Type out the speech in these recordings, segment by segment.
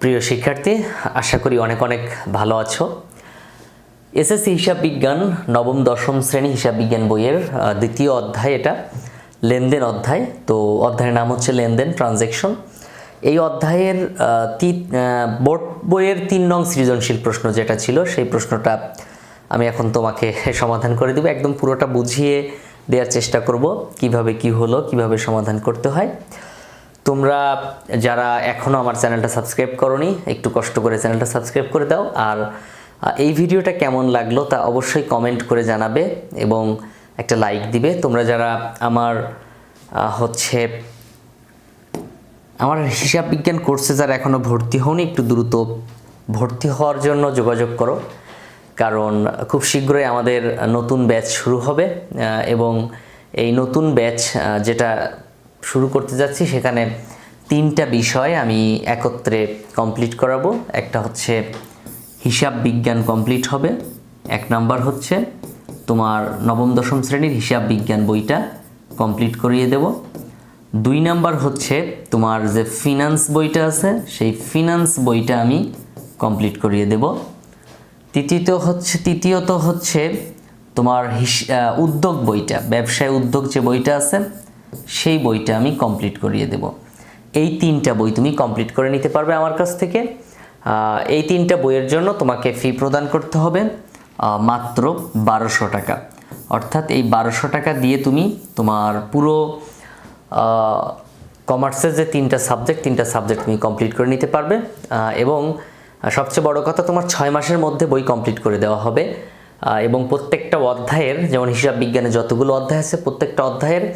প্রিয় শিক্ষার্থী, আশা করি অনেক অনেক ভালো আছো। এসএসসি হিসাব বিজ্ঞান নবম দশম শ্রেণী হিসাব বিজ্ঞান বইয়ের দ্বিতীয় অধ্যায়, এটা লেনদেন অধ্যায়। তো অধ্যায়ের নাম হচ্ছে লেনদেন, ট্রানজ্যাকশন। এই অধ্যায়ের বোর্ড বইয়ের 3 নং সৃজনশীল প্রশ্ন যেটা ছিল, সেই প্রশ্নটা আমি এখন তোমাকে সমাধান করে দেব। একদম পুরোটা বুঝিয়ে দেওয়ার চেষ্টা করব কিভাবে কি হলো, কিভাবে সমাধান করতে হয়। তোমরা যারা এখনও আমার চ্যানেলটা সাবস্ক্রাইব করোনি, একটু কষ্ট করে চ্যানেলটা সাবস্ক্রাইব করে দাও। আর এই ভিডিওটা কেমন লাগলো তা অবশ্যই কমেন্ট করে জানাবে এবং একটা লাইক দিবে। তোমরা যারা আমার হিসাব বিজ্ঞান কোর্সে যারা এখনও ভর্তি হওনি, একটু দ্রুত ভর্তি হওয়ার জন্য যোগাযোগ করো, কারণ খুব শীঘ্রই আমাদের নতুন ব্যাচ শুরু হবে এবং এই নতুন ব্যাচ যেটা শুরু করতে যাচ্ছি সেখানে 3টা বিষয় আমি একত্রে কমপ্লিট করাবো। একটা হচ্ছে হিসাব বিজ্ঞান কমপ্লিট হবে, 1 নাম্বার হচ্ছে তোমার নবম দশম শ্রেণীর হিসাব বিজ্ঞান বইটা কমপ্লিট করিয়ে দেব। 2 নাম্বার হচ্ছে তোমার যে ফিনান্স বইটা আছে, সেই ফিনান্স বইটা আমি কমপ্লিট করিয়ে দেব। তৃতীয়ত হচ্ছে তোমার উদ্যোগ বইটা, ব্যবসায় উদ্যোগ যে বইটা আছে সেই বইটা আমি কমপ্লিট করিয়ে দেব। এই 3টা বই তুমি কমপ্লিট করে নিতে পারবে আমার কাছ থেকে। এই 3টা বইয়ের জন্য তোমাকে ফি প্রদান করতে হবে মাত্র 1200 টাকা। অর্থাৎ এই 1200 টাকা দিয়ে তুমি তোমার পুরো কমার্সের যে 3টা সাবজেক্ট তুমি কমপ্লিট করে নিতে পারবে। এবং সবচেয়ে বড় কথা, তোমার 6 মাসের মধ্যে বই কমপ্লিট করে দেওয়া হবে। এবং প্রত্যেকটা অধ্যায়ের, যেমন হিসাব বিজ্ঞানে যতগুলো অধ্যায় আছে, প্রত্যেকটা অধ্যায়ের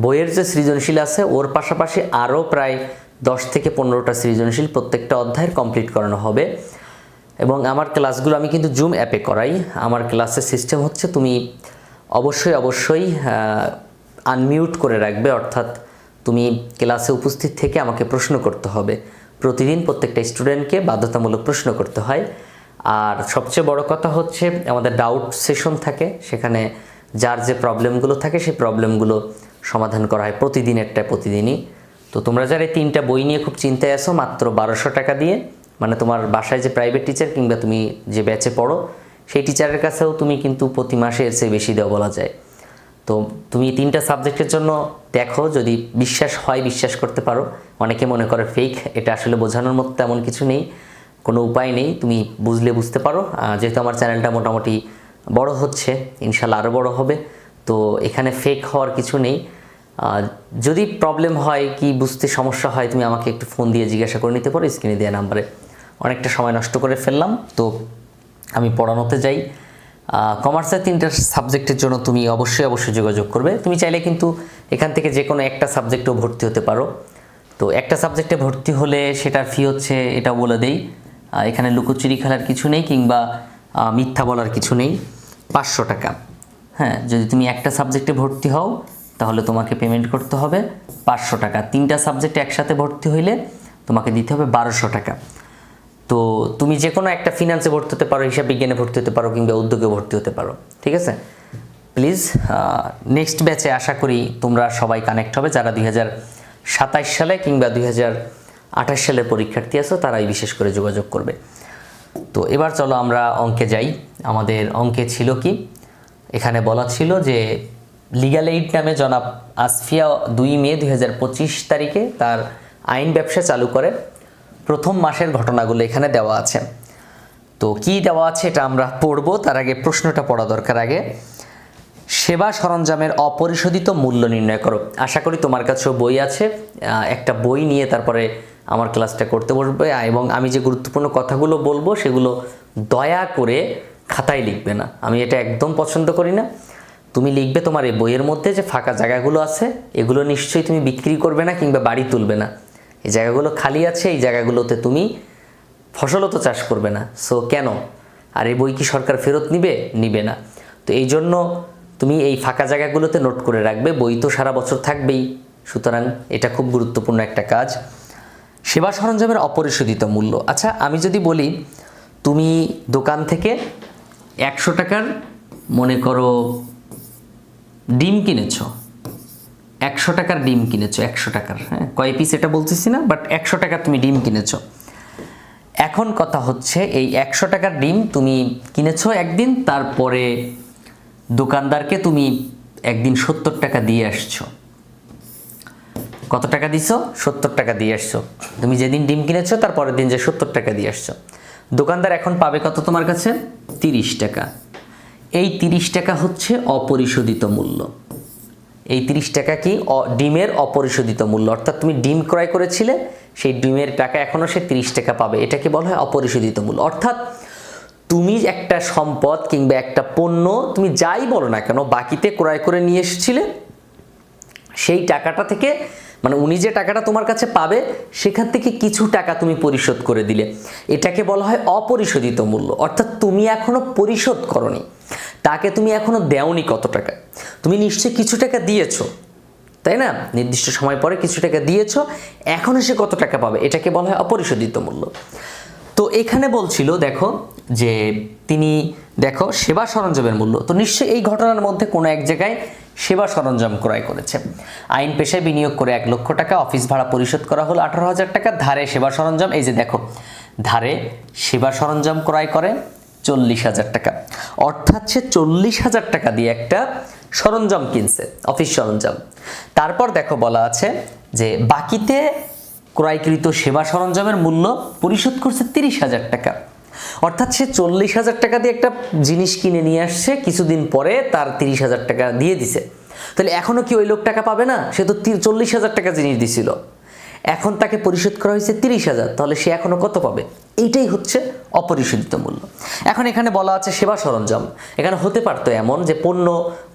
বইয়ের যে সৃজনশীল আছে ওর পাশাপাশি আরও প্রায় 10 থেকে 15টা সৃজনশীল প্রত্যেকটা অধ্যায়ের কমপ্লিট করানো হবে। এবং আমার ক্লাসগুলো আমি কিন্তু জুম অ্যাপে করাই। আমার ক্লাসের সিস্টেম হচ্ছে তুমি অবশ্যই আনমিউট করে রাখবে, অর্থাৎ তুমি ক্লাসে উপস্থিত থেকে আমাকে প্রশ্ন করতে হবে। প্রতিদিন প্রত্যেকটা স্টুডেন্টকে বাধ্যতামূলক প্রশ্ন করতে হয়। আর সবচেয়ে বড় কথা হচ্ছে আমাদের ডাউট সেশন থাকে, সেখানে যার যে প্রবলেমগুলো থাকে সেই প্রবলেমগুলো সমাধান করা হয় প্রতিদিনই। তো তোমরা যারা এই 3টা বই নিয়ে খুব চিন্তায় আছো, মাত্র 1200 টাকা দিয়ে, মানে তোমার বাসায় যে প্রাইভেট টিচার কিংবা তুমি যে ব্যাচে পড়ো সেই টিচারের কাছেও তুমি কিন্তু প্রতি মাসে এর চেয়ে বেশি দেওয়া বলা যায়। তো তুমি 3টা সাবজেক্টের জন্য দেখো, যদি বিশ্বাস হয়, বিশ্বাস করতে পারো। অনেকে মনে করে ফেক, এটা আসলে বোঝানোর মতো তেমন কিছু নেই, কোনো উপায় নেই। তুমি বুঝলে বুঝতে পারো। যেহেতু আমার চ্যানেলটা মোটামুটি বড় হচ্ছে, ইনশাল্লাহ আরও বড় হবে, তো এখানে ফেক হওয়ার কিছু নেই। যদি প্রবলেম হয়, কি বুঝতে সমস্যা হয়, তুমি আমাকে একটু ফোন দিয়ে জিজ্ঞাসা করে নিতে পারো স্ক্রিনে দেওয়া নাম্বারে। অনেকটা সময় নষ্ট করে ফেললাম, তো আমি পড়ানোতে যাই। কমার্সের 3টা সাবজেক্টের জন্য তুমি অবশ্যই যোগাযোগ করবে। তুমি চাইলে কিন্তু এখান থেকে যে কোনো একটা সাবজেক্টেও ভর্তি হতে পারো। তো একটা সাবজেক্টে ভর্তি হলে সেটার ফি হচ্ছে, এটা বলে দেই, এখানে লুকোচুরি খেলার কিছু নেই কিংবা মিথ্যা বলার কিছু নেই, 500 টাকা। হ্যাঁ, যদি তুমি একটা সাবজেক্টে ভর্তি হও তাহলে তোমাকে পেমেন্ট করতে হবে 500 টাকা। 3টা সাবজেক্টে একসাথে ভর্তি হইলে তোমাকে দিতে হবে 1200 টাকা। তো তুমি যে কোনো একটা ফিনান্সে ভর্তি হতে পারো, হিসাব বিজ্ঞানে ভর্তি হতে পারো কিংবা উদ্যোগে ভর্তি হতে পারো, ঠিক আছে? প্লিজ নেক্সট ব্যাচে আশা করি তোমরা সবাই কানেক্ট হবে। যারা 2027 সালে কিংবা 2028 সালের পরীক্ষার্থী আছো, তারাই বিশেষ করে যোগাযোগ করবে। তো এবার চলো আমরা অঙ্কে যাই। আমাদের অঙ্কে ছিল কি, এখানে বলা ছিল যে লিগ্যাল এইড নামে জনাব আসফিয়া 2 মে 2025 তারিখে তার আইন ব্যবসা চালু করে। প্রথম মাসের ঘটনাগুলো এখানে দেওয়া আছে। তো কি দেওয়া আছে এটা আমরা পড়বো, তার আগে প্রশ্নটা পড়া দরকার। আগে, সেবা সরঞ্জামের অপরিশোধিত মূল্য নির্ণয় করো। আশা করি তোমার কাছেও বই আছে, একটা বই নিয়ে তারপরে আমার ক্লাসটা করতে বসবে। এবং আমি যে গুরুত্বপূর্ণ কথাগুলো বলবো সেগুলো দয়া করে খাতায় লিখবে না, আমি এটা একদম পছন্দ করি না। তুমি লিখবে তোমার এই বইয়ের মধ্যে যে ফাঁকা জায়গাগুলো আছে এগুলো নিশ্চয়ই তুমি বিক্রি করবে না কিংবা বাড়ি তুলবে না। এই জায়গাগুলো খালি আছে, এই জায়গাগুলোতে তুমি ফসলও তো চাষ করবে না। সো কেন? আর এই বই কি সরকার ফেরত নিবে না। তো এই জন্য তুমি এই ফাঁকা জায়গাগুলোতে নোট করে রাখবে। বই তো সারা বছর থাকবেই, সুতরাং এটা খুব গুরুত্বপূর্ণ একটা কাজ। সেবা সরঞ্জামের অপরিশোধিত মূল্য। আচ্ছা, আমি যদি বলি তুমি দোকান থেকে 100 টাকার মনে করো ডিম কিনেছো, 100 টাকার ডিম কিনেছো, 100 টাকার, হ্যাঁ, কয় পিস এটা বলতেছি না, বাট 100 টাকার তুমি ডিম কিনেছো। এখন কথা হচ্ছে এই 100 টাকার ডিম তুমি কিনেছো একদিন, তারপরে দোকানদারকে তুমি একদিন 70 টাকা দিয়ে আসছো। কত টাকা দিছো? 70 টাকা দিয়ে আসছো। তুমি যেদিন ডিম কিনেছো তারপরের দিন যে 70 টাকা দিয়ে আসছো, দোকানদার এখন পাবে কত তোমার কাছে? 30 টাকা। এই 30 টাকা হচ্ছে অপরিশোধিত মূল্য। এই 30 টাকা কি? ডিমের অপরিশোধিত মূল্য, অর্থাৎ তুমি ডিম ক্রয় করেছিলে, সেই ডিমের টাকা এখনও সে 30 টাকা পাবে। এটাকে বলা হয় অপরিশোধিত মূল্য। অর্থাৎ তুমি একটা সম্পদ কিংবা একটা পণ্য তুমি যাই বলো না কেন বাকিতে ক্রয় করে নিয়ে এসেছিলে, সেই টাকাটা থেকে মানে উনি যে টাকাটা তোমার কাছে পাবে সেখান থেকে কিছু টাকা তুমি পরিশোধ করে দিলে, এটাকে বলা হয় অপরিশোধিত মূল্য। অর্থাৎ তুমি এখনো পরিশোধ করনি, তাকে তুমি এখনো দেওনি কত টাকা, তুমি নিশ্চয়ই কিছু টাকা দিয়েছো, তাই না? নির্দিষ্ট সময় পরে কিছু টাকা দিয়েছো, এখনো সে কত টাকা পাবে, এটাকে বলা হয় অপরিশোধিত মূল্য। তো এখানে বলছিল দেখো যে তিনি দেখো সেবা সরঞ্জামের মূল্য, তো নিশ্চয়ই এই ঘটনার মধ্যে কোনো এক জায়গায় সেবা সরঞ্জাম ক্রয় করেছে। আইন পেশায় বিনিয়োগ করে 1 লক্ষ টাকা, অফিস ভাড়া পরিশোধ করা হলো 18,000 টাকা, ধারে সেবা সরঞ্জাম, এই যে দেখো ধারে সেবা সরঞ্জাম ক্রয় করে 40,000 টাকা, অর্থাৎ সে 40,000 টাকা দিয়ে একটা সরঞ্জাম কিনছে, অফিস সরঞ্জাম। তারপর দেখো বলা আছে যে বাকিতে ক্রয়কৃত সেবা সরঞ্জামের মূল্য পরিশোধ করছে 30,000 টাকা, অর্থাৎ সে 40,000 টাকা দিয়ে একটা জিনিস কিনে নিয়ে আসছে, কিছুদিন পরে তার 30,000 টাকা দিয়ে দিছে। তাহলে এখনো কি ওই লোক টাকা পাবে না? সে তো 40,000 টাকা জিনিস দিছিল, এখন তাকে পরিশোধ করা হয়েছে 30,000, তাহলে সে এখনো কত পাবে? এইটাই হচ্ছে অপরিশোধিত মূল্য। এখন এখানে বলা আছে সেবা সরঞ্জাম, এখানে হতে পারতো এমন যে পণ্য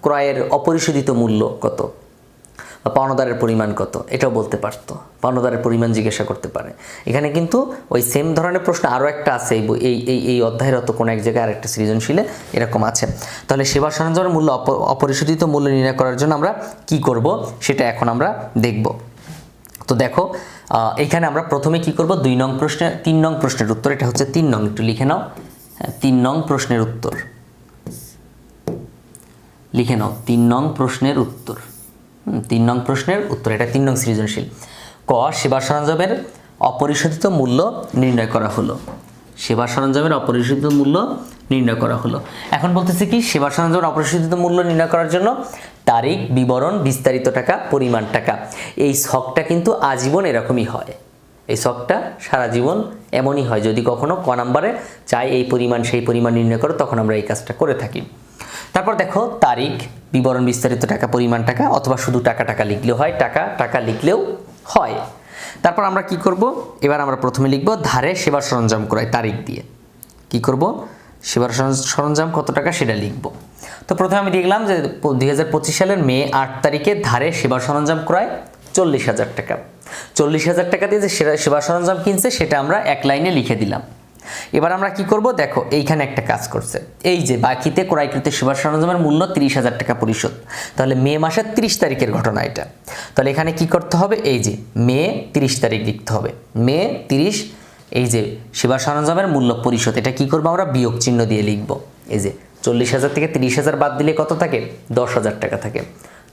ক্রয়ের অপরিশোধিত মূল্য কত বা পাওনাদারের পরিমাণ কত, এটাও বলতে পারতো, পাওনাদারের পরিমাণ জিজ্ঞাসা করতে পারে। এখানে কিন্তু ওই সেম ধরনের প্রশ্ন আরও একটা আছে এই অধ্যায়ের অত কোনো এক জায়গায় আরেকটা সৃজনশীলে এরকম আছে। তাহলে সেবা সরঞ্জামের মূল্য অপরিশোধিত মূল্য নির্ণয় করার জন্য আমরা কি করব সেটা এখন আমরা দেখব। তো দেখো এখানে আমরা প্রথমে কি করব, 3 নং প্রশ্নের উত্তর, এটা হচ্ছে 3 নং, একটু লিখে নাও। 3 নং প্রশ্নের উত্তর লিখে নাও, 3 নং প্রশ্নের উত্তর, 3 নং প্রশ্নের উত্তর, এটা 3 নং সৃজনশীল। ক, সেবা সরঞ্জামের অপরিশোধিত মূল্য নির্ণয় করা হলো। সেবা সরঞ্জামের অপরিশোধিত মূল্য নির্ণয় করা হলো। এখন বলতেছে কি, সেবা সরঞ্জামের অপরিশোধিত মূল্য নির্ণয় করার জন্য তারিখ, বিবরণ, বিস্তারিত টাকা, পরিমাণ টাকা, এই ছকটা কিন্তু আজীবন এরকমই হয়। এই ছকটা সারা জীবন এমনই হয়, যদি কখনো ক নাম্বারে চাই এই পরিমাণ সেই পরিমাণ নির্ণয় করো, তখন আমরা এই কাজটা করে থাকি। তারপর দেখো তারিখ, বিবরণ, বিস্তারিত টাকা, পরিমাণ টাকা, অথবা শুধু টাকা টাকা লিখলেও হয়, টাকা টাকা লিখলেও হয়। তারপর আমরা কি করব, এবার আমরা প্রথমে লিখব ধারে সেবা সরঞ্জাম ক্রয়, তারিখ দিয়ে কি করব, সেবার সরঞ্জাম কত টাকা সেটা লিখব। তো প্রথমে আমি দেখলাম যে 2025 সালের মে 8 তারিখে ধারে সেবা সরঞ্জাম ক্রয় 40,000 টাকা। 40,000 টাকা দিয়ে যে সেবা সরঞ্জাম কিনছে সেটা আমরা এক লাইনে লিখে দিলাম। এবার আমরা কি করব, দেখো এইখানে একটা কাজ করছে, এই যে বাকিতে ক্রয়কৃত সেবা সরঞ্জামের মূল্য 30,000 টাকা পরিশোধ, তাহলে মে মাসের 30 তারিখের ঘটনা এটা। তাহলে এখানে কি করতে হবে, এই যে মে 30 তারিখ লিখতে হবে, মে 30, এই যে সেবা সরঞ্জামের মূল্য পরিশোধ, এটা কি করবো আমরা বিয়োগ চিহ্ন দিয়ে লিখব। এই যে 40,000 থেকে 30,000 বাদ দিলে কত থাকে, 10,000 টাকা থাকে।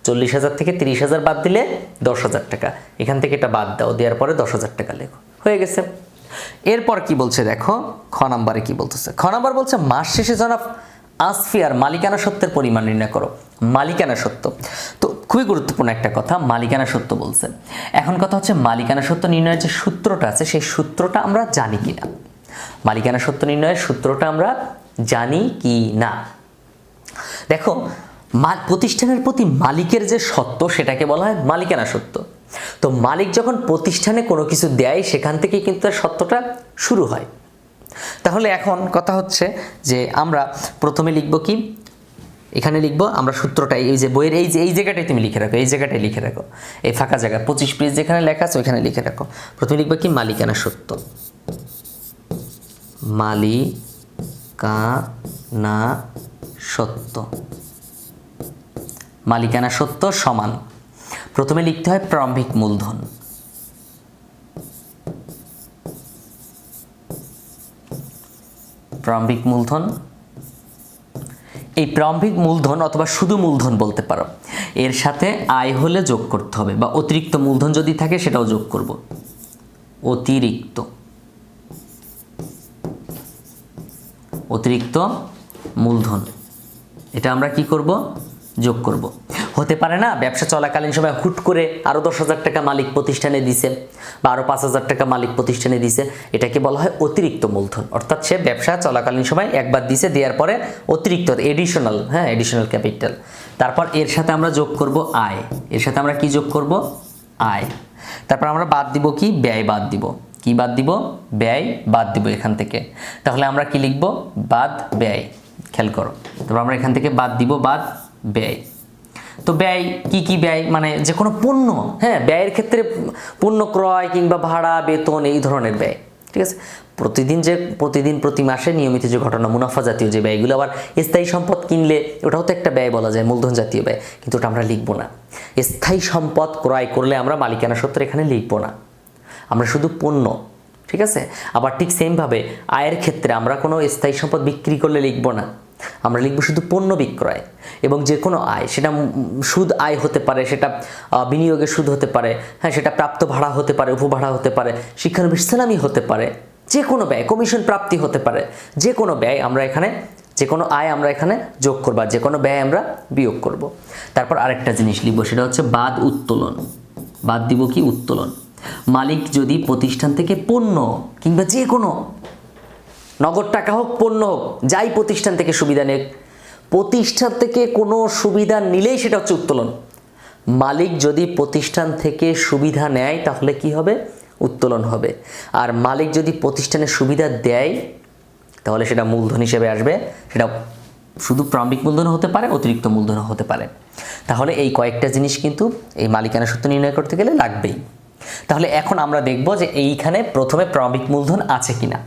40,000 থেকে 30,000 বাদ দিলে 10,000 টাকা, এখান থেকে এটা বাদ দাও, দেওয়ার পরে 10,000 টাকা লেখো, হয়ে গেছে। এরপর কি বলছে দেখো, খ নাম্বারে কি বলতেছে, খ নাম্বার বলছে মাস শেষে জনাব আসফিয়ার মালিকানা সত্ত্বের পরিমাণ নির্ণয় করো। মালিকানা সত্ত্ব, তো খুবই গুরুত্বপূর্ণ একটা কথা, মালিকানা সত্ত্ব বলছে। এখন কথা হচ্ছে মালিকানা সত্ত্ব নির্ণয়ের যে সূত্রটা আছে সেই সূত্রটা আমরা জানি কি না, মালিকানা সত্ত্ব নির্ণয়ের সূত্রটা আমরা জানি কি না। দেখো প্রতিষ্ঠানের প্রতি মালিকের যে সত্ত্ব সেটাকে বলা হয় মালিকানা সত্ত্ব। তো মালিক যখন প্রতিষ্ঠানে কোনো কিছু দেয় সেখান থেকে কিন্তু তার সত্ত্বটা শুরু হয়। তাহলে এখন কথা হচ্ছে যে আমরা প্রথমে লিখব কি, এখানে লিখব আমরা সূত্রটা, এই যে বইয়ের এই জায়গাটাই তুমি লিখে রাখো, এই জায়গাটাই লিখে রাখো, এই ফাঁকা জায়গা 25 পেজ যেখানে লেখা আছে ওইখানে লিখে রাখো। প্রথমে লিখব কি, মালিকানা সত্ত্ব, মালিকানা সত্ত্ব, মালিকানা সত্ত্ব সমান, প্রথমে লিখতে হয় প্রারম্ভিক মূলধন, প্রারম্ভিক মূলধন, এই প্রারম্ভিক মূলধন অথবা শুধু মূলধন বলতে পারো, এর সাথে আয় হলে যোগ করতে হবে, বা অতিরিক্ত মূলধন যদি থাকে সেটাও যোগ করব, অতিরিক্ত অতিরিক্ত মূলধন, এটা আমরা কি করব, যোগ করব। হতে পারে না ব্যবসা চলাকালীন সময় হুট করে আরও 10,000 টাকা মালিক প্রতিষ্ঠানে দিছে বা আরও 5,000 টাকা মালিক প্রতিষ্ঠানে দিছে, এটাকে বলা হয় অতিরিক্ত মূলধন। অর্থাৎ সে ব্যবসা চলাকালীন সময় একবার দিছে, দেওয়ার পরে অতিরিক্ত এডিশনাল, এডিশনাল ক্যাপিটাল। তারপর এর সাথে আমরা যোগ করব আয়, এর সাথে আমরা কি যোগ করব, আয়। তারপর আমরা বাদ দিব কি, ব্যয় বাদ দিব। কি বাদ দিব, ব্যয় বাদ দিব এখান থেকে। তাহলে আমরা কি লিখব, বাদ ব্যয়। খেয়াল করো, তারপর আমরা এখান থেকে বাদ দিব বাদ ব্যয়। তো ব্যয় কি কি ব্যয়, মানে যে কোনো পণ্য, ব্যয়ের ক্ষেত্রে পণ্য ক্রয় কিংবা ভাড়া, বেতন, এই ধরনের ব্যয়। ঠিক আছে, প্রতিদিন প্রতি মাসে নিয়মিত যে ঘটনা, মুনাফা জাতীয় যে ব্যয়গুলো, আবার স্থায়ী সম্পদ কিনলে ওটাও তো একটা ব্যয় বলা যায়, মূলধন জাতীয় ব্যয়, কিন্তু ওটা আমরা লিখবো না। স্থায়ী সম্পদ ক্রয় করলে আমরা মালিকানা সূত্র এখানে লিখবো না, আমরা শুধু পণ্য। ঠিক আছে, আবার ঠিক সেমভাবে আয়ের ক্ষেত্রে আমরা কোনো স্থায়ী সম্পদ বিক্রি করলে লিখবো না, আমরা লিখব শুধু পণ্য বিক্রয়। এবং যে কোনো আয়, সেটা সুদ আয় হতে পারে, সেটা বিনিয়োগের সুদ হতে পারে, সেটা প্রাপ্ত ভাড়া হতে পারে, উপভাড়া হতে পারে, শিক্ষানবিশ সালামি হতে পারে, যে কোনো ব্যয়, কমিশন প্রাপ্তি হতে পারে, যে কোনো ব্যয় আমরা এখানে, যে কোনো আয় আমরা এখানে যোগ করব, যে কোনো ব্যয় আমরা বিয়োগ করব। তারপর আরেকটা জিনিস লিখব, সেটা হচ্ছে বাদ উত্তোলন। বাদ দিব কি, উত্তোলন। মালিক যদি প্রতিষ্ঠান থেকে পণ্য কিংবা যে কোনো নগদ টাকা হোক, পণ্য হোক, যাই প্রতিষ্ঠান থেকে সুবিধা নেক, প্রতিষ্ঠান থেকে কোনো সুবিধা নিলেই সেটা হচ্ছে উত্তোলন। মালিক যদি প্রতিষ্ঠান থেকে সুবিধা নেয় তাহলে কি হবে, উত্তোলন হবে। আর মালিক যদি প্রতিষ্ঠানের সুবিধা দেয় তাহলে সেটা মূলধন হিসেবে আসবে, সেটা শুধু প্রারম্ভিক মূলধন হতে পারে, অতিরিক্ত মূলধন হতে পারে। তাহলে এই কয়েকটা জিনিস কিন্তু এই মালিকানা সূত্র নির্ণয় করতে গেলে লাগবেই। তাহলে এখন আমরা দেখব যে এইখানে প্রথমে প্রারম্ভিক মূলধন আছে কিনা।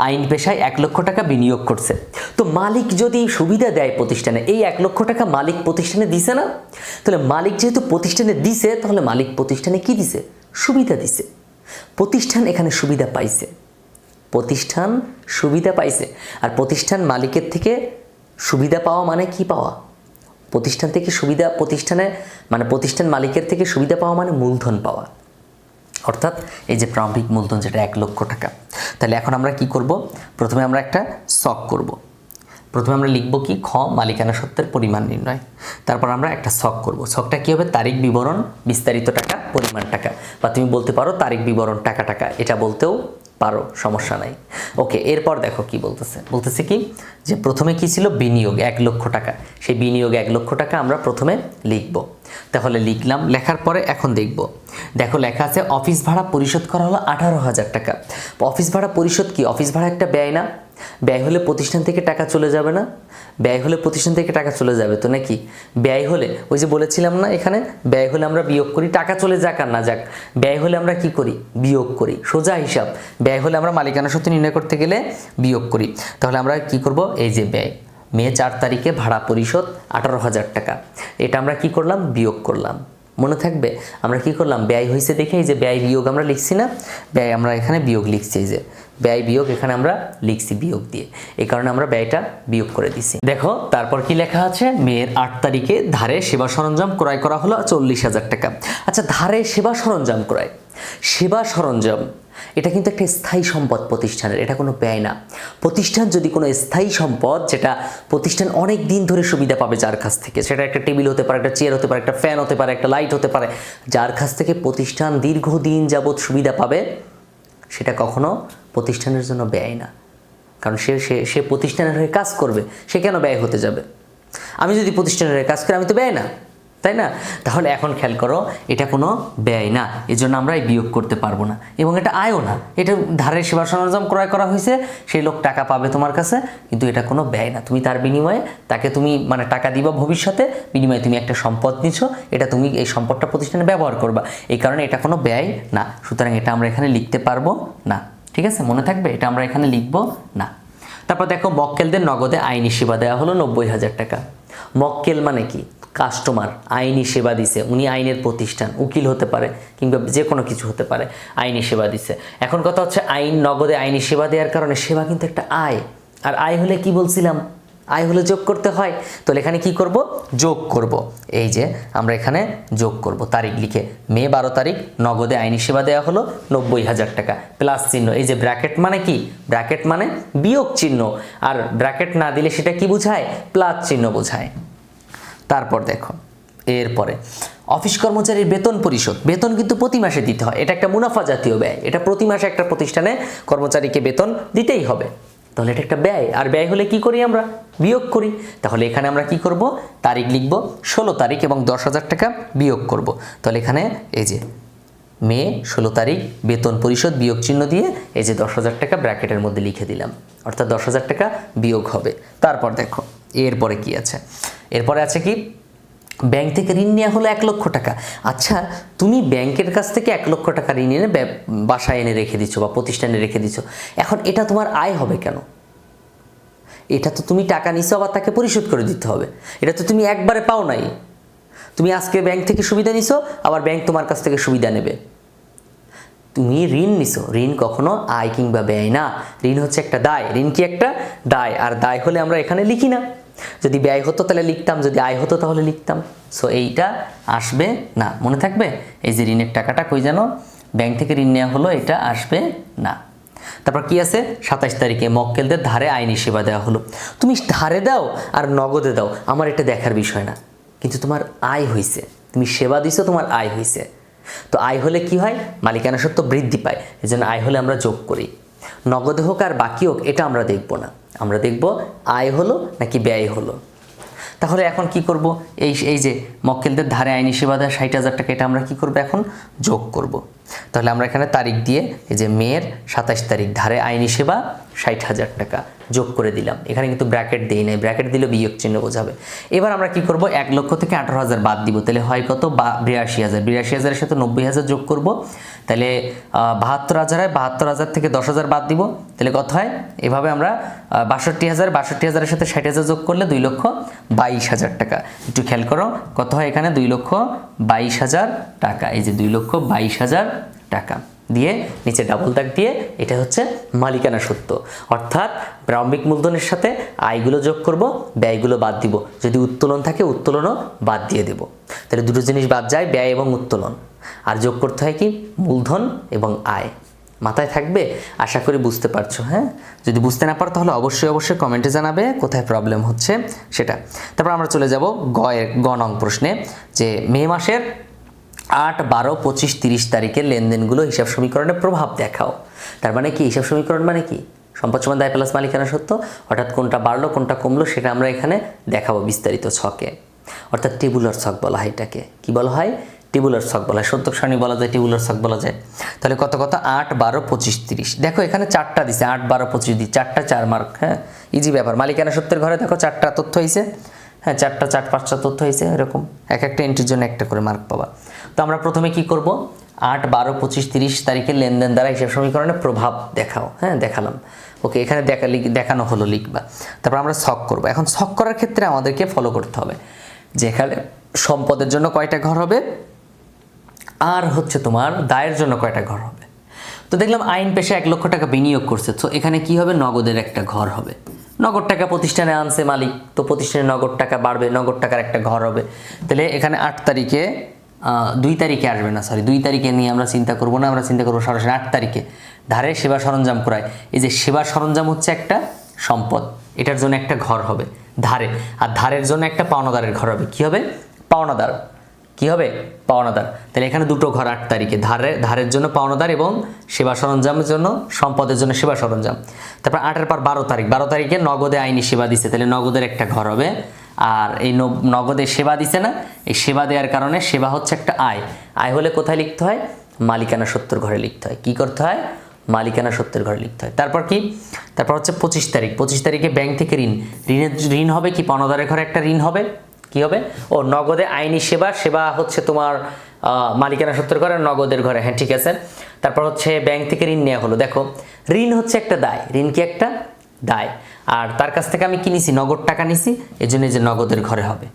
আইন পেশায় 1 লক্ষ টাকা বিনিয়োগ করছে, তো মালিক যদি সুবিধা দেয় প্রতিষ্ঠানে, এই 1 লক্ষ টাকা মালিক প্রতিষ্ঠানে দিছে না, তাহলে মালিক যেহেতু প্রতিষ্ঠানে দিছে, তাহলে মালিক প্রতিষ্ঠানে কি দিছে, সুবিধা দিছে। প্রতিষ্ঠান এখানে সুবিধা পাইছে, প্রতিষ্ঠান সুবিধা পাইছে। আর প্রতিষ্ঠান মালিকের থেকে সুবিধা পাওয়া মানে কি পাওয়া, প্রতিষ্ঠান থেকে সুবিধা, প্রতিষ্ঠান মালিকের থেকে সুবিধা পাওয়া মানে মূলধন পাওয়া। অর্থাৎ এই যে প্রারম্ভিক মূলধন যেটা 1 লক্ষ টাকা। তাহলে এখন আমরা কি করব, প্রথমে আমরা একটা ছক করব। প্রথমে আমরা লিখব কি, খ, মালিকানা সত্ত্বের পরিমাণ নির্ণয়। তারপর আমরা একটা ছক করব। ছকটা কি হবে, তারিখ বিবরণ বিস্তারিত টাকা পরিমাণ টাকা, বা তুমি বলতে পারো তারিখ বিবরণ টাকা টাকা, এটা বলতেও পারো, সমস্যা নাই। ওকে, এরপর দেখো কি বলতেছে কি, যে প্রথমে কি ছিল, বিনিয়োগ 1 লক্ষ টাকা। সেই বিনিয়োগ 1 লক্ষ টাকা আমরা প্রথমে লিখব। তাহলে লিখলাম, লেখার পরে এখন দেখো লেখা আছে অফিস ভাড়া পরিশোধ করা হলো 18,000 টাকা। অফিস ভাড়া পরিশোধ কি, অফিস ভাড়া একটা ব্যয় না, ব্যয় হলে প্রতিষ্ঠান থেকে টাকা চলে যাবে না, ব্যয় হলে প্রতিষ্ঠান থেকে টাকা চলে যাবে তো নাকি। ব্যয় হলে ওই যে বলেছিলাম না, এখানে ব্যয় হলে আমরা বিয়োগ করি, টাকা চলে যাক আর না যাক, ব্যয় হলে আমরা কি করি, বিয়োগ করি, সোজা হিসাব। ব্যয় হলে আমরা মালিকানা সূত্র নির্ণয় করতে গেলে বিয়োগ করি। তাহলে আমরা কি করব, এই যে ব্যয়, মে 4 তারিখে ভাড়া পরিশোধ 18,000 টাকা, এটা আমরা কি করলাম, বিয়োগ করলাম। মনে থাকবে আমরা কি করলাম, ব্যয় হয়েছে দেখে এই যে ব্যয় বিয়োগ আমরা লিখছি না, ব্যয় আমরা এখানে বিয়োগ লিখছি, এই যে ব্যয় বিয়োগ এখানে আমরা লিখছি বিয়োগ দিয়ে, এই কারণে আমরা ব্যয়টা বিয়োগ করে দিছি। দেখো তারপর কি লেখা আছে, মের 8 তারিখে ধারে সেবা সরঞ্জাম ক্রয় করা হলো 40,000 টাকা। আচ্ছা, ধারে সেবা সরঞ্জাম ক্রয়, সেবা সরঞ্জাম এটা কিন্তু একটা স্থায়ী সম্পদ প্রতিষ্ঠানের, এটা কোনো ব্যয় না। প্রতিষ্ঠান যদি কোনো স্থায়ী সম্পদ, যেটা প্রতিষ্ঠান অনেক দিন ধরে সুবিধা পাবে যার কাছ থেকে, সেটা একটা টেবিল হতে পারে, একটা চেয়ার হতে পারে, একটা ফ্যান হতে পারে, একটা লাইট হতে পারে, যার কাছ থেকে প্রতিষ্ঠান দীর্ঘদিন যাবৎ সুবিধা পাবে, সেটা কখনো প্রতিষ্ঠানের জন্য ব্যয় না। কারণ সে প্রতিষ্ঠানের হয়ে কাজ করবে, সে কেন ব্যয় হতে যাবে। আমি যদি প্রতিষ্ঠানের হয়ে কাজ করি, আমি তো ব্যয় না, তাই না। তাহলে এখন খেয়াল করো, এটা কোনো ব্যয় না, এজন্য আমরা বিয়োগ করতে পারবো না, এবং এটা আয়ও না। এটা ধারের সেবা সরঞ্জাম ক্রয় করা হয়েছে, সেই লোক টাকা পাবে তোমার কাছে, কিন্তু এটা কোনো ব্যয় না। তুমি তার বিনিময়ে তাকে তুমি টাকা দিবা ভবিষ্যতে, বিনিময়ে তুমি একটা সম্পদ নিচ্ছ, এটা তুমি এই সম্পদটা প্রতিষ্ঠানে ব্যবহার করবা, এই কারণে এটা কোনো ব্যয় না। সুতরাং এটা আমরা এখানে লিখতে পারবো না। ঠিক আছে, মনে থাকবে, এটা আমরা এখানে লিখবো না। তারপর দেখো, মক্কেলদের নগদে আইনি সেবা দেওয়া হলো 90,000 টাকা। মক্কেল মানে কি, কাস্টমার, আইনি সেবা দিছে, উনি আইনের প্রতিষ্ঠান, উকিল হতে পারে কিংবা যে কোনো কিছু হতে পারে, আইনি সেবা দিছে। এখন কথা হচ্ছে, নগদে আইনি সেবা দেওয়ার কারণে সেবা কিন্তু একটা আয়, আর আয় হলে কি বলছিলাম, আয় হলে যোগ করতে হয়। তাহলে এখানে কি করব, যোগ করব। এই যে আমরা এখানে যোগ করব তারিখ লিখে, মে 12 তারিখ নগদে আইনি সেবা দেওয়া হলো 90,000 টাকা, প্লাস চিহ্ন। এই যে ব্র্যাকেট মানে কি, ব্র্যাকেট মানে বিয়োগ চিহ্ন, আর ব্র্যাকেট না দিলে সেটা কি বোঝায়, প্লাস চিহ্ন বোঝায়। তারপর দেখো এরপরে অফিস কর্মচারীর বেতন পরিশোধ, বেতন কিন্তু প্রতি মাসে দিতে হয়, এটা একটা মুনাফা জাতীয় ব্যয়, এটা প্রতি মাসে একটা প্রতিষ্ঠানে কর্মচারীকে বেতন দিতেই হবে। তাহলে এটা একটা ব্যয়, আর ব্যয় হলে কি করি আমরা, বিয়োগ করি। তাহলে এখানে আমরা কি করব, তারিখ লিখব 16 তারিখ এবং 10,000 টাকা বিয়োগ করব। তাহলে এখানে এই যে মে 16 তারিখ বেতন পরিশোধ বিয়োগ চিহ্ন দিয়ে এই যে 10,000 টাকা ব্র্যাকেটের মধ্যে লিখে দিলাম, অর্থাৎ 10,000 টাকা বিয়োগ হবে। তারপর দেখো এরপরে কি আছে, এরপরে আছে কি, ব্যাংক থেকে ঋণ নেওয়া হলো 1 লক্ষ টাকা। আচ্ছা, তুমি ব্যাংকের কাছ থেকে 1 লক্ষ টাকা ঋণ এনে বাসায় এনে রেখে দিচ্ছ বা প্রতিষ্ঠানে রেখে দিচ্ছ, এখন এটা তোমার আয় হবে কেন? এটা তো তুমি টাকা নিছো আবার তাকে পরিশোধ করে দিতে হবে, এটা তো তুমি একবারে পাও নাই। তুমি আজকে ব্যাংক থেকে সুবিধা নিছো, আবার ব্যাংক তোমার কাছ থেকে সুবিধা নেবে। তুমি ঋণ নিছো, ঋণ কখনো আয় কিংবা ব্যয় না, ঋণ হচ্ছে একটা দায়। ঋণ কি একটা দায়, আর দায় হলে আমরা এখানে লিখি না। যদি ব্যয় হতো তাহলে লিখতাম, যদি আয় হতো তাহলে লিখতাম। সো এইটা আসবে না, মনে থাকবে। এই যে ঋণের টাকাটা কই যেন, ব্যাংক থেকে ঋণ নেওয়া হলো, এটা আসবে না। তারপর কি আছে, 27 তারিখে মক্কেলদের ধারে আইনি সেবা দেওয়া হলো। তুমি ধারে দাও আর নগদে দাও, আমার এটা দেখার বিষয় না, কিন্তু তোমার আয় হয়েছে, তুমি সেবা দিছো, তোমার আয় হয়েছে। তো আয় হলে কি হয়, মালিকানা সত্ত্ব বৃদ্ধি পায়, এই জন্য আয় হলে আমরা যোগ করি। নগদে হোক আর বাকি হোক এটা আমরা দেখব না, আমরা দেখব আয় হলো নাকি ব্যয় হলো। তাহলে এখন কি করব, এই যে মক্কেলদের ধারে আইনি সেবা দেওয়া 60,000 টাকা, এটা আমরা কি করব, এখন যোগ করব। তাহলে আমরা এখানে তারিখ দিয়ে এই যে মেয়ের 27 তারিখ ধারে আইনি সেবা 60,000 টাকা যোগ করে দিলাম। এখানে কিন্তু ব্র্যাকেট দিই নাই, ব্র্যাকেট দিলে বিয়োগ চিহ্ন বোঝাবে। এবার আমরা কি করব, 1 লক্ষ থেকে 18,000 বাদ দিব, তাহলে হয় কত, 82,000। 82,000-এর সাথে 90,000 যোগ করব, তাহলে 72,000 হয়। 72,000 থেকে 10,000 বাদ দিব, তাহলে কত হয়, এভাবে আমরা 62,000, 62,000-এর সাথে 60,000 যোগ করলে 2,22,000 টাকা। একটু খেয়াল করো কত হয় এখানে, 2,22,000 টাকা। এই যে 2,22,000 টাকা দিয়ে নিচে ডাবল দাগ দিয়ে, এটা হচ্ছে মালিকানা সত্ত্ব, অর্থাৎ প্রারম্ভিক মূলধনের সাথে আয়গুলো যোগ করব, ব্যয়গুলো বাদ দিব, যদি উত্তোলন থাকে উত্তোলনও বাদ দিয়ে দেব। তাহলে দুটো জিনিস বাদ যায়, ব্যয় এবং উত্তোলন, আর যোগ করতে হয় কি, মূলধন এবং আয়। মাথায় থাকবে, আশা করি বুঝতে পারছো। হ্যাঁ, যদি বুঝতে না পারো তাহলে অবশ্যই কমেন্টে জানাবে কোথায় প্রবলেম হচ্ছে সেটা। তারপর আমরা চলে যাব গ নং প্রশ্নে, যে মে মাসের 8, 12, 25, 30 তারিখের লেনদেনগুলো হিসাব সমীকরণে প্রভাব দেখাও। তার মানে কি, হিসাব সমীকরণ মানে কি, সম্পদ সমান দায় প্লাস মালিকানা সত্ত্ব, অর্থাৎ কোনটা বাড়লো কোনটা কমলো সেটা আমরা এখানে দেখাবো বিস্তারিত ছকে, অর্থাৎ টেবুলার ছক বলা হয় এটাকে। কি বলা হয়, টেবুলার ছক বলা হয়, সত্যক সারণী বলা যায়, টেবুলার ছক বলা যায়। তাহলে কত 8, 12, 25, 30, দেখো এখানে 4টা দিছে, 8, 12, 25 দিই, 4টা 4 মার্ক। হ্যাঁ, ইজি ব্যাপার। মালিকানা সত্ত্বের ঘরে দেখো 4টা তথ্য হয়েছে, হ্যাঁ 4টা 5টা তথ্য হয়েছে, এরকম এক একটা এন্ট্রির জন্য একটা করে মার্ক পাবা। তো আমরা প্রথমে কি করব, 8, 12, 25, 30 তারিখের লেনদেন দ্বারা হিসাব সমীকরণে প্রভাব দেখাও। হ্যাঁ, দেখালাম, ওকে, এখানে দেখানো হলো, লিখবা। তারপর আমরা ছক করব। এখন ছক করার ক্ষেত্রে আমাদেরকে ফলো করতে হবে যে এখানে সম্পদের জন্য কয়টা ঘর হবে, আর হচ্ছে তোমার দায়ের জন্য কয়টা ঘর হবে। তো দেখলাম আইন পেশা 1 লক্ষ টাকা বিনিয়োগ করছে, তো এখানে কি হবে, নগদের একটা ঘর হবে। নগদ টাকা প্রতিষ্ঠানে আনছে মালিক, তো প্রতিষ্ঠানে নগদ টাকা বাড়বে, নগদ টাকার একটা ঘর হবে। তাহলে এখানে 8 তারিখে 2 তারিখে আসবে না, সরি 2 তারিখে নিয়ে আমরা চিন্তা করব না, আমরা চিন্তা করবো সরাসরি 8 তারিখে ধারে সেবা সরঞ্জাম ক্রয়। এই যে সেবা সরঞ্জাম হচ্ছে একটা সম্পদ, এটার জন্য একটা ঘর হবে ধারে, আর ধারের জন্য একটা পাওনাদারের ঘর হবে। কি হবে, পাওনাদার। কি হবে, পাওনাদার। তাহলে এখানে দুটো ঘর 8 তারিখে, ধারের জন্য পাওনাদার এবং সেবা সরঞ্জামের জন্য, সম্পদের জন্য সেবা সরঞ্জাম। তারপর 8-এর পর 12 তারিখ, 12 তারিখে নগদে আইনি সেবা দিছে, তাহলে নগদের একটা ঘর হবে। আর এই নগদে সেবা দিছে না, এই সেবা দেওয়ার কারণে সেবা হচ্ছে একটা আয়, আয় হলে কোথায় লিখতে হয়, মালিকানা সত্ত্বের ঘরে লিখতে হয়। কি করতে হয়, মালিকানা সত্ত্বের ঘরে লিখতে হয়। তারপর কি, তারপর হচ্ছে 25 তারিখ, 25 তারিখে ব্যাংক থেকে ঋণ হবে কি, পাওনাদারের ঘরে একটা ঋণ হবে। কি হবে, ও নগদে আইনি সেবা হচ্ছে তোমার মালিকানা সত্ত্বের ঘরে, নগদের ঘরে। হ্যাঁ, ঠিক আছে। তারপর হচ্ছে ব্যাংক থেকে ঋণ নেওয়া হলো, দেখো ঋণ হচ্ছে একটা দায়, ঋণ কি একটা দায়, আর তার কাছ থেকে আমি কি নিছি, নগদ টাকা নিছি, এই জন্য যে নগদের ঘরে হবে।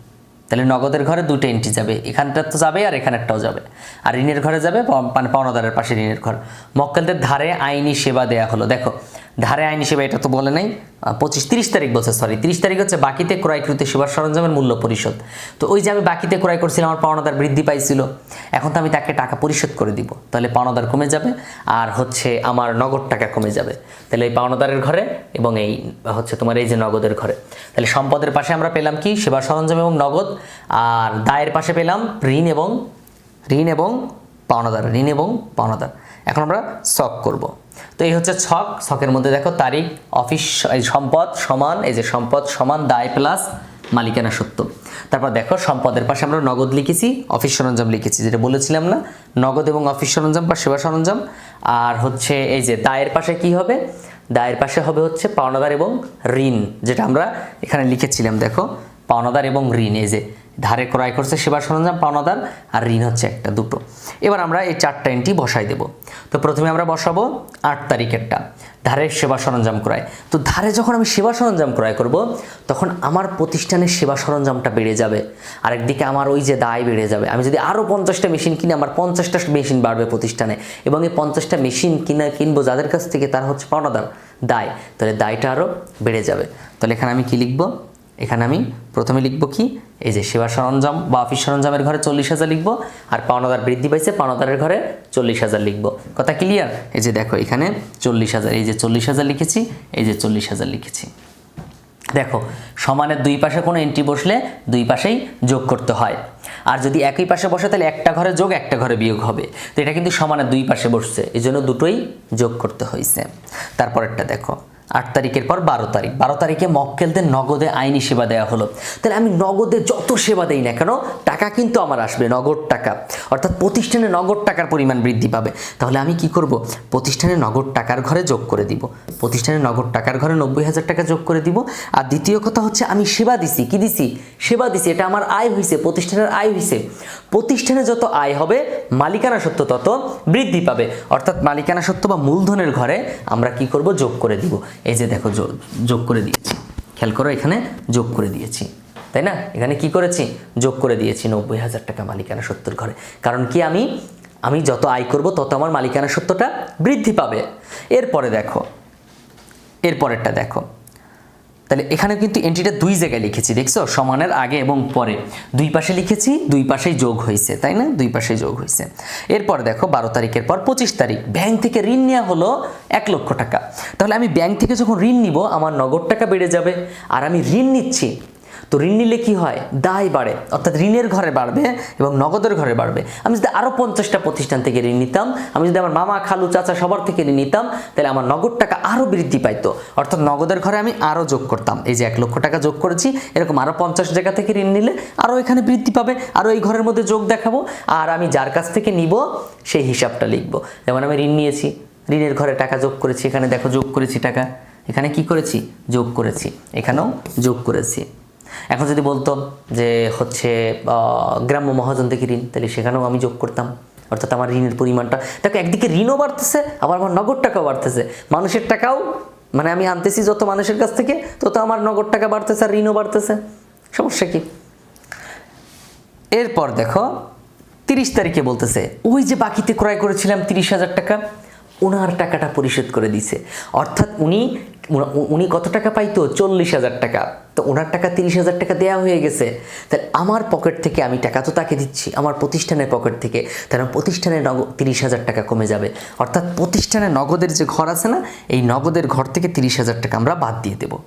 তাহলে নগদের ঘরে দুটো এন্ট্রি যাবে, এখানটা তো যাবে আর এখানেরটাও যাবে, আর ঋণের ঘরে যাবে মানে পাওনাদারের পাশে ঋণের ঘর। মক্কেলদের ধারে আইনি সেবা দেয়া হলো, দেখো ধারে আইন হিসেবে এটা তো বলে নাই, 30 তারিখ বলছে, সরি 30 তারিখ হচ্ছে বাকিতে ক্রয়কৃত সেবা সরঞ্জামের মূল্য পরিশোধ। তো ওই যে আমি বাকিতে ক্রয় করছিলাম, আমার পাওনাদার বৃদ্ধি পাইছিল, এখন তো আমি তাকে টাকা পরিশোধ করে দিব, তাহলে পাওনাদার কমে যাবে আর হচ্ছে আমার নগদ টাকা কমে যাবে। তাহলে এই পাওনাদারের ঘরে এবং এই হচ্ছে তোমার এই যে নগদের ঘরে, তাহলে সম্পদের পাশে আমরা পেলাম কি সেবা সরঞ্জাম এবং নগদ, আর দায়ের পাশে পেলাম ঋণ এবং পাওনাদার। এখন আমরা ছক করব। তো এই হচ্ছে ছকের মধ্যে দেখো তারিখ, অফিস, এই সম্পদ সমান, এই যে সম্পদ সমান দায় প্লাস মালিকানা সত্ত্ব। তারপর দেখো সম্পদের পাশে আমরা নগদ লিখেছি, অফিস সরঞ্জাম লিখেছি, যেটা বলেছিলাম না, নগদ এবং অফিস সরঞ্জাম বা সেবা সরঞ্জাম। আর হচ্ছে এই যে দায়ের পাশে কি হবে, দায়ের পাশে হবে হচ্ছে পাওনাদার এবং ঋণ, যেটা আমরা এখানে লিখেছিলাম। দেখো পাওনাদার এবং ঋণ, এই যে ধারে ক্রয় করছে সেবা সরঞ্জাম পাওনাদার, আর ঋণ হচ্ছে একটা, দুটো। এবার আমরা এই 4টা এন্ট্রি বসাই দেব। তো প্রথমে আমরা বসাবো 8 তারিখেরটা, ধারের সেবা সরঞ্জাম ক্রয়। তো ধারে যখন আমি সেবা সরঞ্জাম ক্রয় করব, তখন আমার প্রতিষ্ঠানের সেবা সরঞ্জামটা বেড়ে যাবে, আরেকদিকে আমার ওই যে দায় বেড়ে যাবে। আমি যদি আরও 50টা মেশিন কিনে, আমার 50টা মেশিন বাড়বে প্রতিষ্ঠানে, এবং এই 50টা মেশিন কিনবো যাদের কাছ থেকে, তার হচ্ছে পাওনাদার দায়, তাহলে দায়টা আরও বেড়ে যাবে। তাহলে এখানে আমি কি লিখব, এখানে আমি প্রথমে লিখব কি, এই যে সেবা সরঞ্জাম বা অফিস সরঞ্জামের ঘরে 40,000 লিখব, আর পাওনাদার বৃদ্ধি পাইছে পাওনাদারের ঘরে 40,000 লিখব। কথা ক্লিয়ার? এই যে দেখো এখানে 40,000, এই যে 40,000 লিখেছি, এই যে 40,000 লিখেছি। দেখো সমানের দুই পাশে কোনো এন্ট্রি বসলে দুই পাশেই যোগ করতে হয়, আর যদি একই পাশে বসে তাহলে একটা ঘরে যোগ একটা ঘরে বিয়োগ হবে। তো এটা কিন্তু সমানের দুই পাশে বসছে, এই জন্য দুটোই যোগ করতে হয়েছে। তারপরেরটা দেখো 8 তারিখের পর 12 তারিখ, 12 তারিখে মক্কেলদের নগদে আইনি সেবা দেওয়া হলো। তাহলে আমি নগদে যত সেবা দেই না কেন, টাকা কিন্তু আমার আসবে নগদ টাকা, অর্থাৎ প্রতিষ্ঠানে নগদ টাকার পরিমাণ বৃদ্ধি পাবে। তাহলে আমি কি করব, প্রতিষ্ঠানে নগদ টাকার ঘরে যোগ করে দিব, প্রতিষ্ঠানে নগদ টাকার ঘরে 90,000 টাকা যোগ করে দিব। আর দ্বিতীয় কথা হচ্ছে আমি সেবা দিছি, কি দিছি, সেবা দিছি, এটা আমার আয় হয়েছে, প্রতিষ্ঠানের আয় হয়েছে। প্রতিষ্ঠানে যত আয় হবে মালিকানা সত্ত্ব তত বৃদ্ধি পাবে, অর্থাৎ মালিকানা সত্ত্ব বা মূলধনের ঘরে আমরা কি করব, যোগ করে দিব। এই যে দেখো যোগ করে দিয়েছি, খেয়াল করো এখানে যোগ করে দিয়েছি, তাই না? এখানে কি করেছি, যোগ করে দিয়েছি 90,000 টাকা মালিকানা সত্ত্বর ঘরে। কারণ কি, আমি যত আয় করব তত আমার মালিকানা সত্ত্বটা বৃদ্ধি পাবে। এরপরে দেখো, এরপরেরটা দেখো, তাহলে এখানে কিন্তু এন্ট্রিটা দুই জায়গায় লিখেছি, দেখছো, সমানের আগে এবং পরে দুই পাশে লিখেছি, দুই পাশেই যোগ হয়েছে, তাই না? দুই পাশেই যোগ হয়েছে। এরপর দেখো 12 তারিখের পর 25 তারিখ, ব্যাংক থেকে ঋণ নেওয়া হলো 1 লক্ষ টাকা। তাহলে আমি ব্যাংক থেকে যখন ঋণ নিব, আমার নগদ টাকা বেড়ে যাবে, আর আমি ঋণ নিচ্ছি, তো ঋণ নিলে কি হয়, দায় বাড়ে, অর্থাৎ ঋণের ঘরে বাড়বে এবং নগদের ঘরে বাড়বে। আমি যদি আরও 50টা প্রতিষ্ঠান থেকে ঋণ নিতাম, আমি যদি আমার মামা খালু চাচা সবার থেকে ঋণ নিতাম, তাহলে আমার নগদ টাকা আরও বৃদ্ধি পাইতো, অর্থাৎ নগদের ঘরে আমি আরও যোগ করতাম। এই যে 1 লক্ষ টাকা যোগ করেছি, এরকম আরও 50 জায়গা থেকে ঋণ নিলে আরও এখানে বৃদ্ধি পাবে, আরও এই ঘরের মধ্যে যোগ দেখাবো, আর আমি যার কাছ থেকে নিব সেই হিসাবটা লিখব। যেমন আমি ঋণ নিয়েছি, ঋণের ঘরে টাকা যোগ করেছি, এখানে দেখো যোগ করেছি টাকা, এখানে কি করেছি, যোগ করেছি, এখানেও যোগ করেছি। এখন যদি বলতো যে হচ্ছে গ্রাম্য মহাজন থেকে ঋণ, তাহলে সেখানেও আমি যোগ করতাম, অর্থাৎ আমার ঋণের পরিমাণটা দেখো, একদিকে ঋণও বাড়তেছে আবার আমার নগদ টাকাও বাড়তেছে, মানুষের টাকাও মানে আমি আনতেছি যত মানুষের কাছ থেকে, তত আমার নগদ টাকা বাড়তেছে আর ঋণও বাড়তেছে। সমস্যা কি? এরপর দেখো 30 তারিখে বলতেছে, ওই যে বাকিতে ক্রয় করেছিলাম 30,000 টাকা, ওনার টাকাটা পরিশোধ করে দিছে, অর্থাৎ উনি কত টাকা পাইতো, 40,000 টাকা, তো ওনার টাকা 30,000 টাকা দেওয়া হয়ে গেছে। তাহলে আমার পকেট থেকে আমি টাকা তো তাকে দিচ্ছি, আমার প্রতিষ্ঠানের পকেট থেকে, তাহলে প্রতিষ্ঠানের 30,000 টাকা কমে যাবে, অর্থাৎ প্রতিষ্ঠানের নগদের যে ঘর আছে না, এই নগদের ঘর থেকে 30,000 টাকা আমরা বাদ দিয়ে দেবো।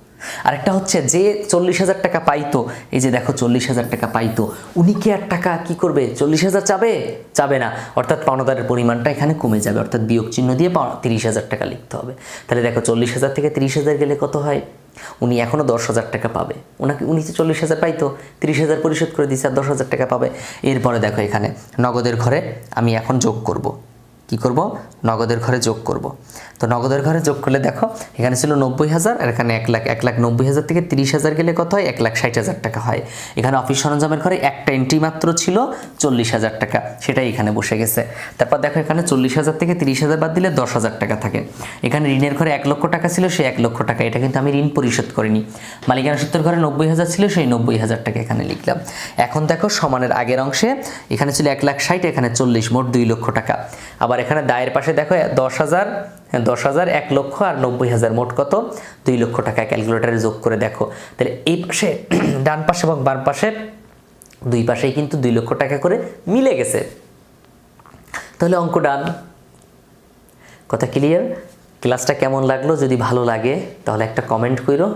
আরেকটা হচ্ছে যে 40,000 টাকা পাইতো, এই যে দেখো 40,000 টাকা পাইতো, উনি কি আর টাকা কি করবে, 40,000 চাবে না, অর্থাৎ পাওনাদারের পরিমাণটা এখানে কমে যাবে, অর্থাৎ বিয়োগ চিহ্ন দিয়ে 30,000 টাকা লিখতে হবে। তাহলে দেখো 40,000 থেকে 30,000 গেলে কত হয়, উনি এখনও 10,000 টাকা পাবে, উনি তো 40,000 পাইতো, 30,000 পরিশোধ করে দিচ্ছে আর 10,000 টাকা পাবে। এরপরে দেখো এখানে নগদের ঘরে আমি এখন যোগ করব, কি করব, নগদের ঘরে যোগ করব। তো নগদের ঘরে যোগ করলে দেখো এখানে ছিল 90,000 আর এখানে 1 লাখ, 1,90,000 থেকে 30,000 গেলে কত হয়, 1,60,000 টাকা হয়। এখানে অফিস সরঞ্জামের ঘরে একটা এন্ট্রি মাত্র ছিল 40,000 টাকা, সেটাই এখানে বসে গেছে। তারপর দেখো এখানে 40,000 থেকে 30,000 বাদ দিলে 10,000 টাকা থাকে। এখানে ঋণের ঘরে 1 লক্ষ টাকা ছিল, সেই 1 লক্ষ টাকা, এটা কিন্তু আমি ঋণ পরিশোধ করিনি। মালিকানা সত্ত্বের ঘরে 90,000 ছিল, সেই 90,000 টাকা এখানে লিখলাম। এখন দেখো সমানের আগের অংশে এখানে ছিল 1,60,000, এখানে 40, মোট 2 লক্ষ টাকা। আবার এখানে দায়ের পাশে দেখো 10,000 10,000, 1,00,000 আর 90,000 মোট কত? 2 লক্ষ টাকা। ক্যালকুলেটারে যোগ করে দেখো। তাহলে এই পাশে ডান পাশে এবং বাম পাশে দুই পাশেই কিন্তু 2 লক্ষ টাকা করে মিলে গেছে। তাহলে অঙ্ক ডান। কথা ক্লিয়ার? ক্লাসটা কেমন লাগলো? যদি ভালো লাগে তাহলে একটা কমেন্ট করো।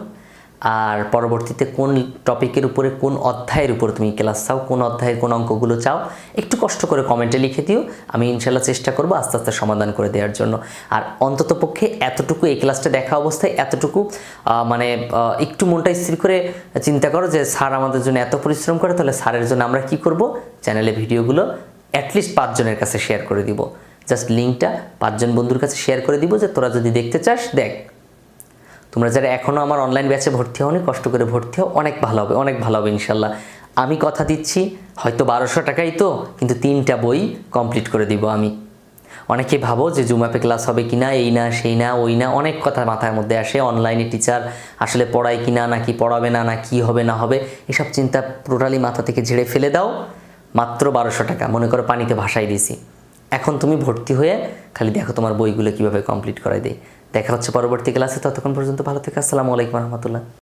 আর পরবর্তীতে কোন টপিকের উপরে, কোন অধ্যায়ের উপর তুমি ক্লাস চাও, কোন অধ্যায়ের কোন অঙ্কগুলো চাও, একটু কষ্ট করে কমেন্টে লিখে দিও। আমি ইনশাল্লাহ চেষ্টা করব আস্তে আস্তে সমাধান করে দেওয়ার জন্য। আর অন্ততপক্ষে এতটুকু, এই ক্লাসটা দেখা অবস্থায় এতটুকু একটু মনটা স্থির করে চিন্তা করো যে স্যার আমাদের জন্য এত পরিশ্রম করে, তাহলে স্যারের জন্য আমরা কি করব? চ্যানেলে ভিডিওগুলো অ্যাটলিস্ট 5 জনের কাছে শেয়ার করে দিব। জাস্ট লিঙ্কটা 5 জন বন্ধুর কাছে শেয়ার করে দিব যে তোরা যদি দেখতে চাস দেখ। তোমরা যারা এখনও আমার অনলাইন ব্যাচে ভর্তি হওনি, কষ্ট করে ভর্তি হও, অনেক ভালো হবে, অনেক ভালো হবে ইনশাল্লাহ। আমি কথা দিচ্ছি, হয়তো 1200 টাকাই তো, কিন্তু 3টা বই কমপ্লিট করে দিব আমি। অনেকে ভাবো যে জুম অ্যাপে ক্লাস হবে কিনা, এই না সেই না ওই না, অনেক কথা মাথার মধ্যে আসে। অনলাইনে টিচার আসলে পড়ায় কিনা, নাকি পড়াবে না, না কি হবে না হবে, এসব চিন্তা টোটালি মাথা থেকে ঝেড়ে ফেলে দাও। মাত্র 1200 টাকা, মনে করো পানিতে ভাসাই দিছি। এখন তুমি ভর্তি হয়ে খালি দেখো তোমার বইগুলো কীভাবে কমপ্লিট করাই দেয়। দেখা হচ্ছে পরবর্তী ক্লাসে। ততক্ষণ পর্যন্ত ভালো থেকো। আসসালামু আলাইকুম রহমতুল্লাহ।